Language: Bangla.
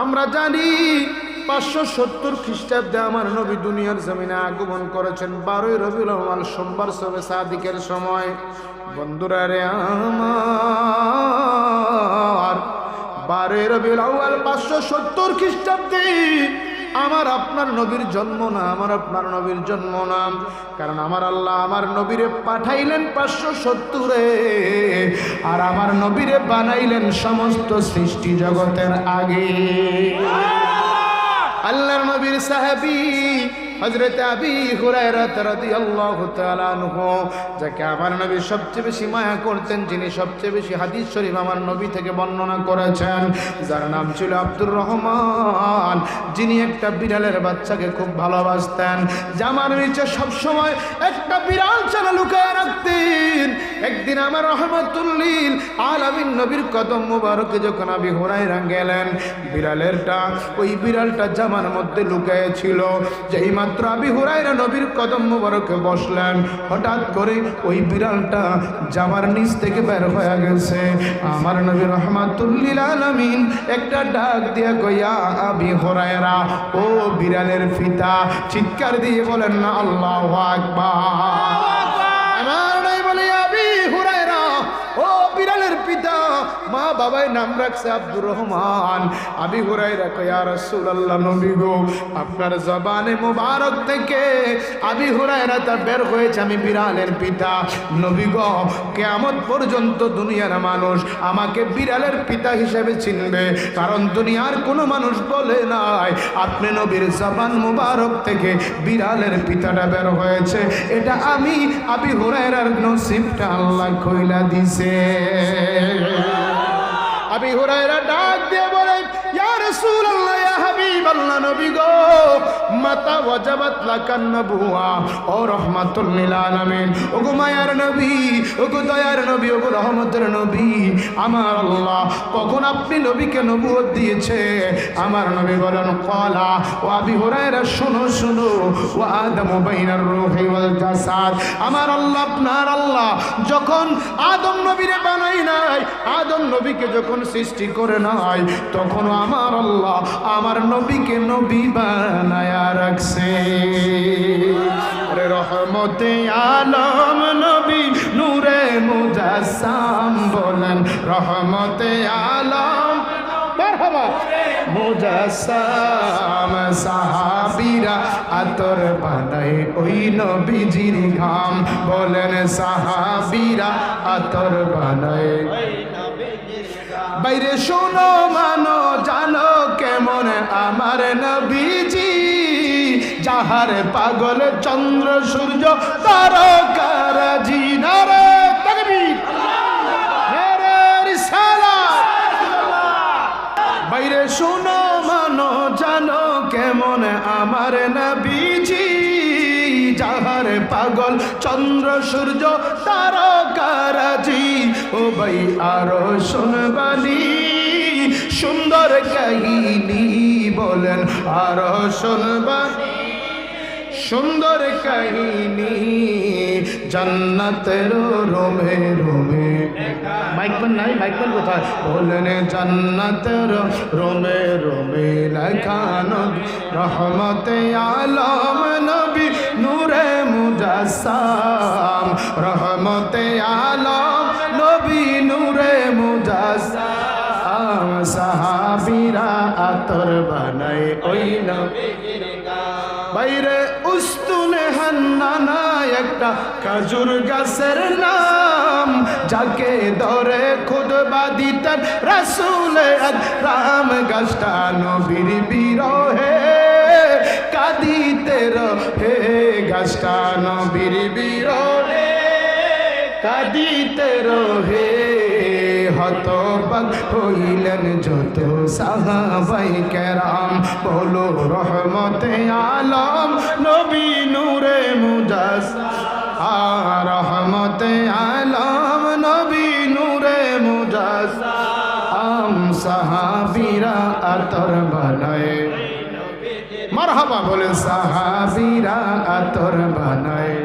আমরা জানি 570 খ্রিস্টাব্দে আমার নবী দুনিয়ার জমিনে আগমন করেছেন 12ই রবিউল আউয়াল সোমবার সবে সাদিকের সময়। বন্ধুরা রে আমার, 12ই রবিউল আউয়াল 570 খ্রিস্টাব্দে আমার আপনার নবীর জন্ম না, আমার আপনার নবীর জন্ম না। কারণ আমার আল্লাহ আমার নবীরে পাঠাইলেন 570-এ, আর আমার নবীরে বানাইলেন সমস্ত সৃষ্টি জগতের আগে। আল্লাহর নবীর সাহাবী হযরত আবী হুরায়রা রাদিয়াল্লাহু তাআলা আনহু, যাকে আমার নবী সবচেয়ে বেশি মায়া করতেন, যিনি সবচেয়ে বেশি হাদিস শরীফ আমার নবী থেকে বর্ণনা করেছেন, যার নাম ছিল আব্দুর রহমান, যিনি একটা বিড়ালের বাচ্চাকে খুব ভালোবাসতেন। জামার নিচে সবসময় একটা বিড়াল ছানা লুকায় রাখতেন। একদিন আমার রাহমাতুল লিল আলামিন নবীর কদম মুবারকে যখন আবী হুরায়রা গেলেন, ওই বিড়ালটা জামার মধ্যে লুকায় ছিল। যেই মাত্র আবী হুরায়রা নবীর কদম মুবারকে বসলেন, হঠাৎ করে ওই বিড়ালটা জামার নিচ থেকে বের হয়ে গেছে। আমার নবী রাহমাতুল লিল আলামিন একটা ডাক দিয়ে কইয়া আবী হুরায়রা, ও বিড়ালের পিতা, চিৎকার দিয়ে বলেন না আল্লাহু আকবার। আমার নবী বলে, আবী হুরায়রা, ও বিড়ালের পিতা, মা বাবাই নাম রাখছে আব্দুর রহমান। আবী হুরায়রা কয়, ইয়া রাসূলুল্লাহ, নবী গো, আপনার জবানে মুবারক থেকে আবী হুরায়রা তা বের হয়েছে আমি বিড়ালের পিতা। নবী গো, কিয়ামত পর্যন্ত দুনিয়ার মানুষ আমাকে বিড়ালের পিতা হিসেবে চিনবে, কারণ দুনিয়ার কোনো মানুষ বলে নাই আপনি নবীর জবান মুবারক থেকে বিড়ালের পিতাটা বের হয়েছে। এটা আমি আবী হুরায়রার নসিবটা আল্লাহ কইলা দিছে। আবী হুরায়রা ডাক দিয়ে বলেন, ইয়া রাসূলুল্লাহ, ইয়া হাবিবাল্লাহ, নবী গো, মাতা ওয়াজাবাত লাকান নবুওয়া, ও রাহমাতুল লিল আলামিন, ও গো মায়ার নবী, ও গো দয়ার নবী, ও গো রহমতের নবী, আমার আল্লাহ কখন আপনি নবীকে নবুয়ত দিয়েছে? আমার নবী বলেন, ক্বালা, ও আবী হুরায়রা শোনো শোনো, ওয়া আদামু বাইনার রূহি ওয়াল জাসাদ, আমার আল্লাহ আপনার আল্লাহ যখন আদম নবীরে বানাই নাই, আদম নবীকে যখন সৃষ্টি করে নাই, তখন আমার আল্লাহ আমার নবীকে নবী বানায়া রাখছে। রহমতে আলম নবী নূরে মুজাসসাম, বলেন রহমতে আলম মারহাবা মুজাসসাম। সাহাবীরা আতর বানায় ওই নবীজির ঘাম, বলেন সাহাবীরা আতর বানায়। বাইরে শোনো মানো জানো কেমন আমার নবীজি, যাহার পাগল চন্দ্র সূর্য তারকারাজি। নারে তাকবীর, নারে রিসালাত। বাইরে শোনো মানো জানো কেমন আমার নবীজি, যাহার পাগল চন্দ্র সূর্য তারকারাজি। ও ভাই আরো শুনবানি সুন্দর কাহিনী, বলেন আরো শুনবানি সুন্দর কাহিনী, জান্নাতের রোমে রোমে। মাইকবান নাই, মাইকবান কোথায়? বলেন জান্নাতের রোমে রোমে লেখা নবী, রহমতে আলম নবী নূরে মুজাসসাম, রহমতে আলম নবী নূরে মুজাসসাম। সাহাবীরা আতর বানায় ওই নবীর গাম। বাইরে উস্তুনে হান্নানা একটা কাজুর গাছের নাম, যাকে ধরে খুতবা দিতেন রাসূল আকরাম। গাছটা নবীর বিরহে কাঁদিতে রহে, গাছটা নবীর বিরহে কাঁদিতে রহে। হতবাক হইলেন যত সাহাবাই কেরাম, বলো রহমতে আলম নবী নূরে মুজাসসাম, রহমতে আলম নবী নূরে মুজাসসাম। সাহাবীরা আতর বানায়, মারহাবা বলে সাহাবীরা আতর বানায়।